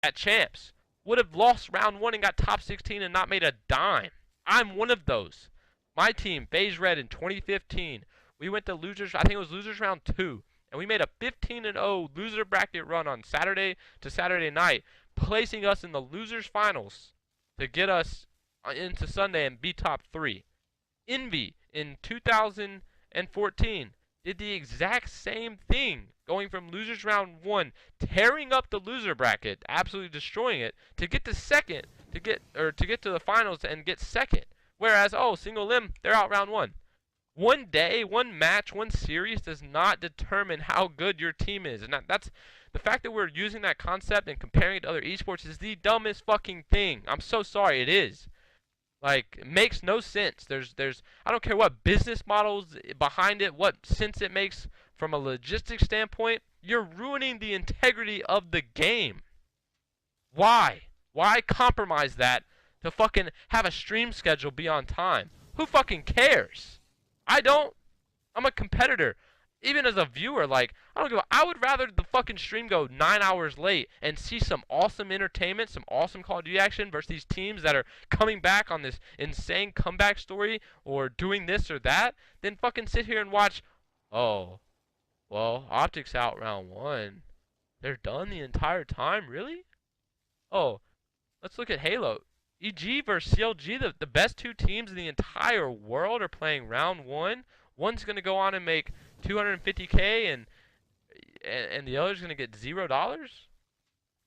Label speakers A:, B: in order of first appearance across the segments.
A: at champs would have lost round 1 and got top 16 and not made a dime. I'm one of those. My team, FaZe Red in 2015, we went to losers, I think it was losers round 2, and we made a 15-0 loser bracket run on Saturday to Saturday night, placing us in the losers finals to get us into Sunday and be top 3. Envy in 2014 did the exact same thing, going from losers round 1, tearing up the loser bracket, absolutely destroying it, to get to second, to get to the finals and get second. Whereas, single limb, they're out round 1. One day, one match, one series does not determine how good your team is. And that's the fact that we're using that concept and comparing it to other esports is the dumbest fucking thing. I'm so sorry, it is. Like, it makes no sense. There's I don't care what business models behind it, what sense it makes from a logistics standpoint. You're ruining the integrity of the game. Why? Why compromise that to fucking have a stream schedule be on time? Who fucking cares? I don't. I'm a competitor. Even as a viewer, like, I don't give a, I would rather the fucking stream go 9 hours late and see some awesome entertainment, some awesome Call of Duty action versus these teams that are coming back on this insane comeback story or doing this or that, than fucking sit here and watch, oh, well, Optics out round 1. They're done the entire time? Really? Oh, let's look at Halo. EG versus CLG, the best 2 teams in the entire world are playing round 1. One's going to go on and make 250K and the other's going to get $0?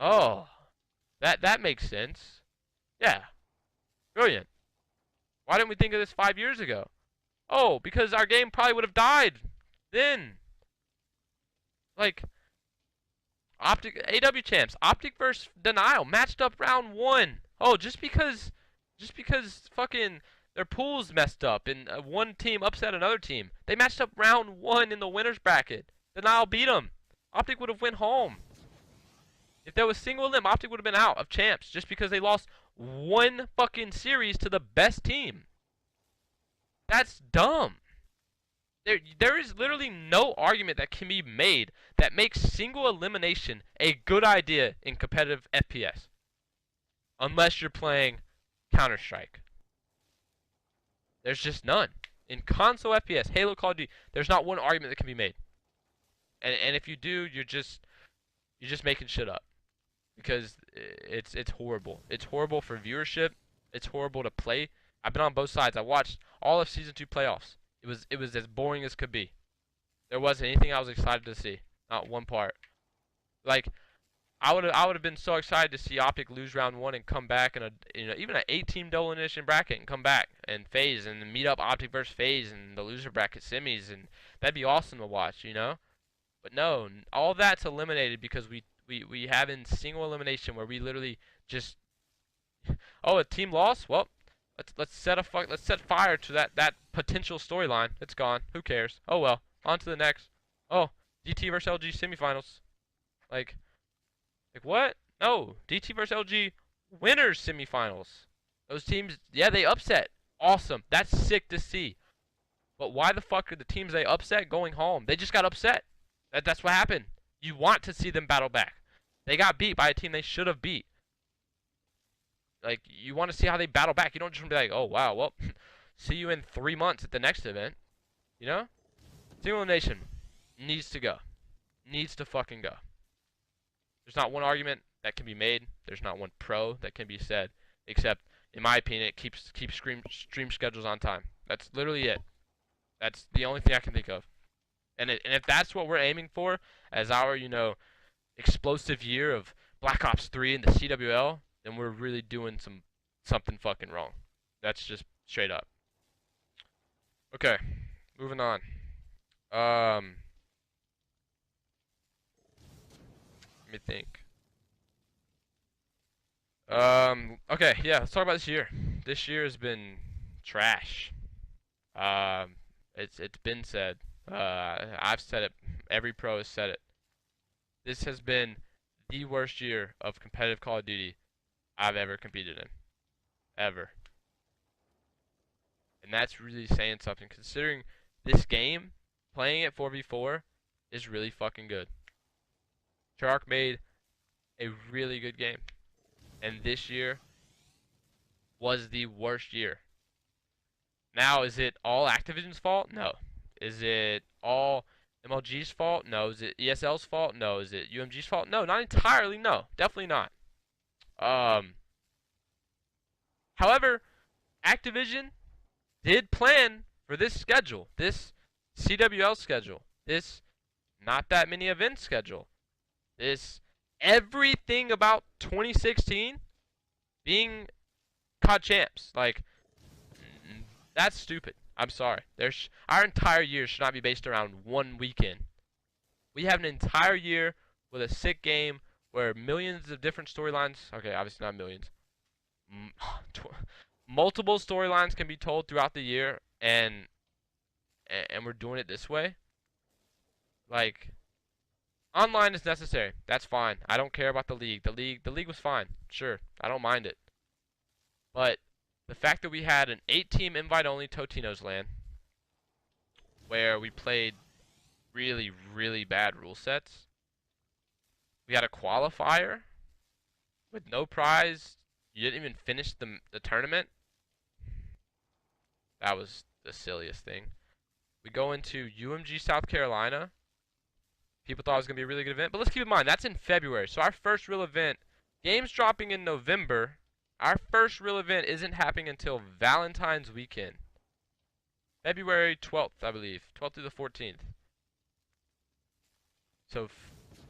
A: Oh, that makes sense. Yeah. Brilliant. Why didn't we think of this 5 years ago? Oh, because our game probably would have died then. Like, Optic AW champs, Optic versus Denial matched up round 1. Oh, just because fucking their pool's messed up and one team upset another team. They matched up round 1 in the winners bracket. Denial beat them. Optic would have went home. If there was single limb, Optic would have been out of champs just because they lost one fucking series to the best team. That's dumb. There is literally no argument that can be made that makes single elimination a good idea in competitive FPS. Unless you're playing Counter-Strike. There's just none. In console FPS, Halo, Call of Duty, there's not one argument that can be made. And if you do, you're just making shit up. Because it's horrible. It's horrible for viewership. It's horrible to play. I've been on both sides. I watched all of Season 2 playoffs. It was as boring as could be. There wasn't anything I was excited to see. Not one part. Like, I would have been so excited to see Optic lose round 1 and come back in even an 8-team double elimination bracket and come back and FaZe and meet up Optic versus FaZe and the loser bracket semis, and that'd be awesome to watch, you know? But no, all that's eliminated because we have in single elimination where we literally just a team lost? Well, let's set fire to that potential storyline. It's gone. Who cares? Oh well. On to the next. Oh, DT versus LG semifinals. Like what? No, DT versus LG winners semifinals. Those teams, yeah, they upset. Awesome. That's sick to see. But why the fuck are the teams they upset going home? They just got upset. That's what happened. You want to see them battle back. They got beat by a team they should have beat. Like, you want to see how they battle back. You don't just want to be like, oh, wow, well, see you in 3 months at the next event. You know? Single elimination needs to go. Needs to fucking go. There's not one argument that can be made. There's not one pro that can be said. Except, in my opinion, it keeps stream schedules on time. That's literally it. That's the only thing I can think of. And if that's what we're aiming for as our, explosive year of Black Ops 3 and the CWL, then we're really doing something fucking wrong. That's just straight up. Okay, moving on. Let me think. Okay, yeah, let's talk about this year. This year has been trash. It's been said. I've said it. Every pro has said it. This has been the worst year of competitive Call of Duty I've ever competed in. Ever. And that's really saying something, considering this game, playing it 4v4, is really fucking good. Treyarch made a really good game. And this year was the worst year. Now, is it all Activision's fault? No. Is it all MLG's fault? No. Is it ESL's fault? No. Is it UMG's fault? No, not entirely. No, definitely not. Um, However, Activision did plan for this schedule, this CWL schedule, this not that many event schedule, this everything about 2016 being COD champs. Like, that's stupid. I'm sorry. Our entire year should not be based around one weekend. We have an entire year with a sick game where millions of different storylines, okay, obviously not millions, multiple storylines can be told throughout the year, and we're doing it this way. Like, online is necessary. That's fine. I don't care about the league. The league was fine. Sure, I don't mind it. But the fact that we had an 8-team invite-only Totino's LAN, where we played really, really bad rule sets. We had a qualifier with no prize. You didn't even finish the tournament. That was the silliest thing. We go into UMG South Carolina. People thought it was going to be a really good event. But let's keep in mind, that's in February. So our first real event, games dropping in November. Our first real event isn't happening until Valentine's weekend. February 12th, I believe. 12th through the 14th. So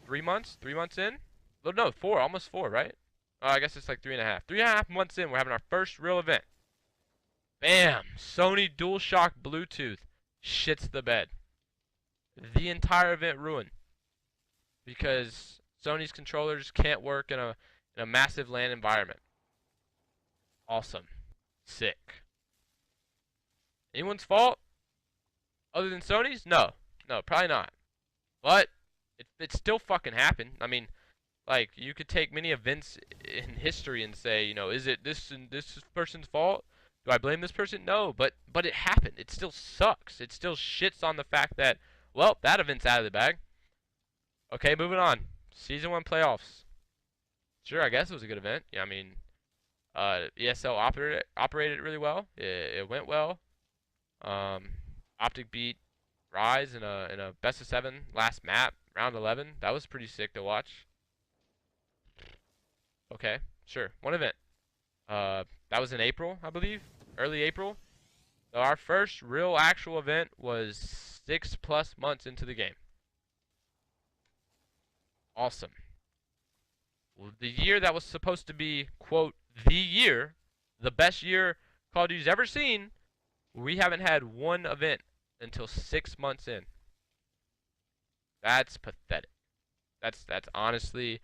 A: 3 months? 3 months in? Oh, no, 4. Almost 4, right? Oh, I guess it's like 3.5. 3.5 months in, we're having our first real event. Bam! Sony DualShock Bluetooth shits the bed. The entire event ruined. Because Sony's controllers can't work in a massive LAN environment. Awesome. Sick. Anyone's fault? Other than Sony's? No. No, probably not. But it still fucking happened. I mean, like, you could take many events in history and say, you know, is it this person's fault? Do I blame this person? No, but it happened. It still sucks. It still shits on the fact that, well, that event's out of the bag. Okay, moving on. Season 1 playoffs. Sure, I guess it was a good event. Yeah, I mean, ESL operated it really well. It went well. Optic beat Rise in a best of 7 last map, round 11. That was pretty sick to watch. Okay, sure. One event. That was in April, I believe. Early April. So our first real actual event was 6+ months into the game. Awesome. Well, the year that was supposed to be, quote, the year, the best year Call of Duty's ever seen, we haven't had one event until 6 months in. That's pathetic. That's honestly,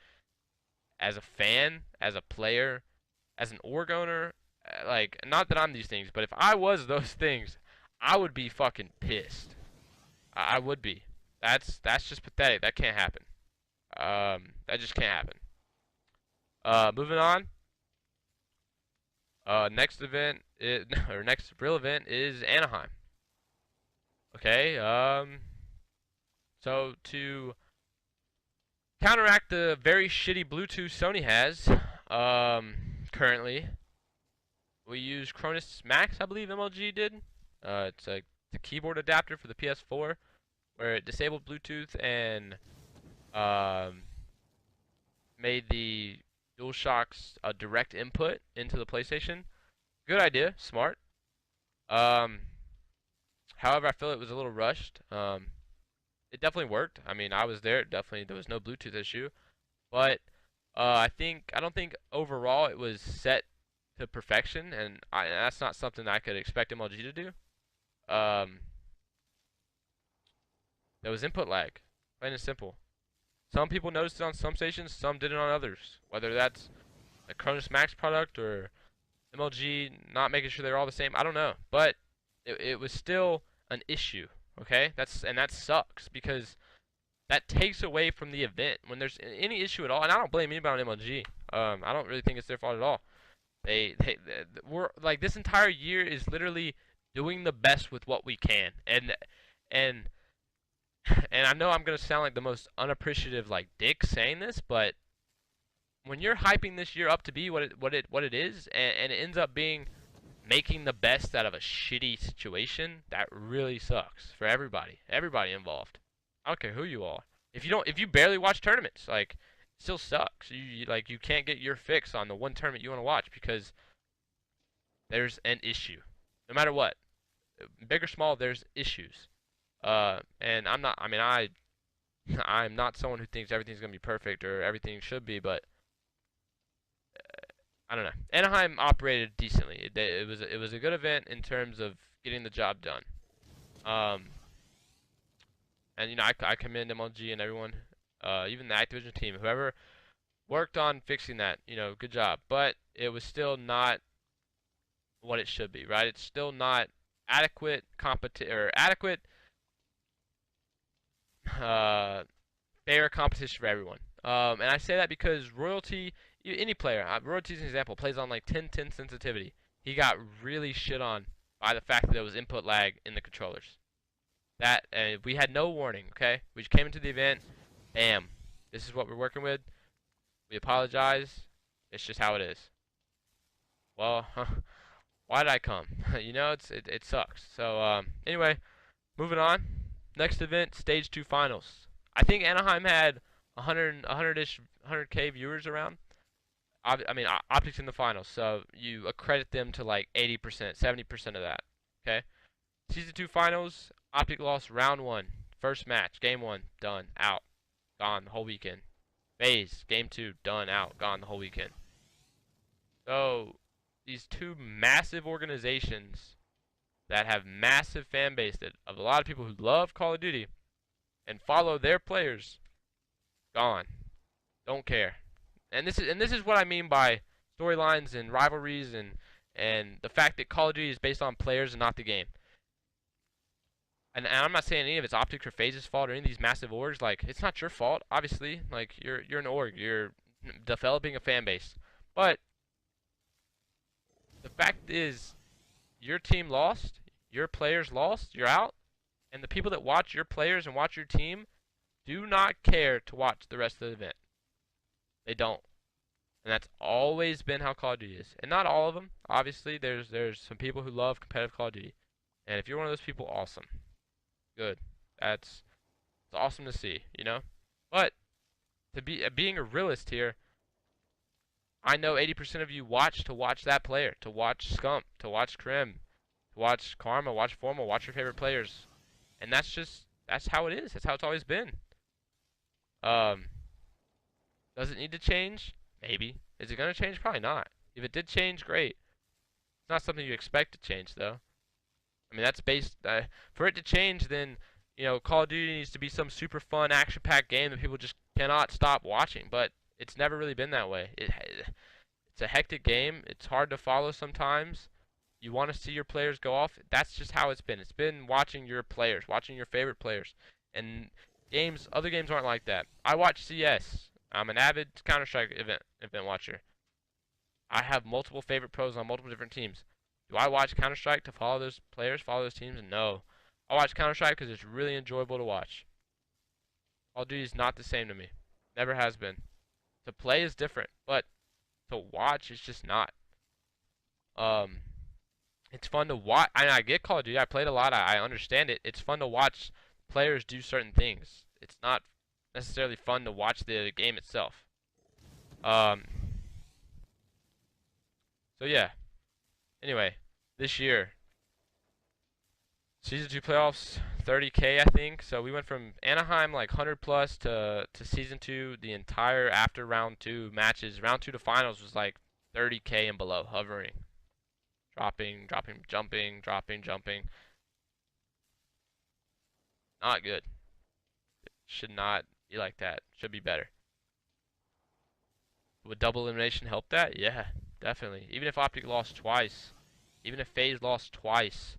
A: as a fan, as a player, as an org owner, like, not that I'm these things, but if I was those things, I would be fucking pissed. I would be. That's just pathetic. That can't happen. That just can't happen. Moving on. Next event is, or next real event is Anaheim. Okay. So to counteract the very shitty Bluetooth Sony has, currently, we use Cronus Max, I believe MLG did. It's the keyboard adapter for the PS4, where it disabled Bluetooth and made the DualShocks a direct input into the PlayStation. Good idea, smart. However, I feel it was a little rushed. It definitely worked. I mean, I was there. There was no Bluetooth issue, but I don't think overall it was set to perfection, and that's not something I could expect MLG to do. There was input lag, plain and simple. Some people noticed it on some stations, some didn't on others. Whether that's a Cronus Max product or MLG not making sure they're all the same, I don't know. But it was still an issue, okay? That sucks because that takes away from the event when there's any issue at all. And I don't blame anybody on MLG. I don't really think it's their fault at all. We're like, this entire year is literally doing the best with what we can, and I know I'm gonna sound like the most unappreciative like dick saying this, but when you're hyping this year up to be what it is, and it ends up being making the best out of a shitty situation, that really sucks for everybody involved. I don't care who you are. If you barely watch tournaments, like, it still sucks. You can't get your fix on the one tournament you want to watch because there's an issue. No matter what, big or small, there's issues. And I'm not. I mean, I'm not someone who thinks everything's gonna be perfect or everything should be, but I don't know. Anaheim operated decently. It was a good event in terms of getting the job done. Um, and I commend MLG and everyone, even the Activision team, whoever worked on fixing that. Good job. But it was still not what it should be, right? It's still not adequate uh, fair competition for everyone. And I say that because Royalty, any player, Royalty's an example, plays on like 10-10 sensitivity. He got really shit on by the fact that there was input lag in the controllers. That we had no warning. Okay, we just came into the event, bam. This is what we're working with. We apologize. It's just how it is. Well, why did I come? It sucks. So anyway, moving on. Next event, Stage 2 Finals. I think Anaheim had 100-ish, 100K viewers around. I mean, Optics in the finals, so you accredit them to like 80%, 70% of that. Okay? Season 2 Finals, Optic lost round 1. First match, game 1, done, out, gone the whole weekend. FaZe, game 2, done, out, gone the whole weekend. So, these two massive organizations that have massive fan base of a lot of people who love Call of Duty and follow their players, gone. Don't care. And this is what I mean by storylines and rivalries and the fact that Call of Duty is based on players and not the game. And I'm not saying any of it's Optic or FaZe's fault or any of these massive orgs. Like, it's not your fault, obviously. Like, you're an org. You're developing a fan base. But the fact is, your team lost, your players lost, you're out, and the people that watch your players and watch your team do not care to watch the rest of the event. They don't. And that's always been how Call of Duty is. And not all of them. Obviously, there's some people who love competitive Call of Duty. And if you're one of those people, awesome. Good. It's awesome to see, But being a realist here, I know 80% of you watch that player, to watch Scump, to watch Krim, to watch Karma, watch Formal, watch your favorite players. And that's how it is. That's how it's always been. Does it need to change? Maybe. Is it going to change? Probably not. If it did change, great. It's not something you expect to change, though. I mean, that's based... for it to change, then, Call of Duty needs to be some super fun, action-packed game that people just cannot stop watching. But it's never really been that way. It's a hectic game. It's hard to follow sometimes. You want to see your players go off. That's just how it's been. It's been watching your players, watching your favorite players. And other games aren't like that. I watch CS. I'm an avid Counter-Strike event watcher. I have multiple favorite pros on multiple different teams. Do I watch Counter-Strike to follow those players, follow those teams? No. I watch Counter-Strike because it's really enjoyable to watch. Call of Duty is not the same to me. Never has been. To play is different, but to watch is just not. It's fun to watch. I get Call of Duty. I played a lot. I understand it. It's fun to watch players do certain things. It's not necessarily fun to watch the game itself. So yeah. Anyway, this year, Season 2 playoffs, 30K I think. So we went from Anaheim like 100 plus to Season 2. The entire after round 2 matches, round 2 to finals was like 30K and below, hovering. Dropping, jumping, dropping, jumping. Not good. It should not be like that. Should be better. Would double elimination help that? Yeah, definitely. Even if Optic lost twice, even if FaZe lost twice,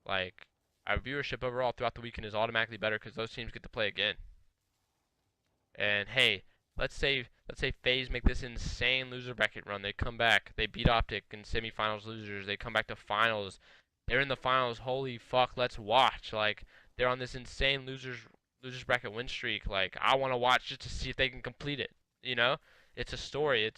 A: like, our viewership overall throughout the weekend is automatically better because those teams get to play again. And hey, let's say FaZe make this insane loser bracket run. They come back, they beat Optic in semifinals losers. They come back to finals. They're in the finals. Holy fuck, let's watch. Like, they're on this insane losers bracket win streak. Like, I want to watch just to see if they can complete it. It's a story.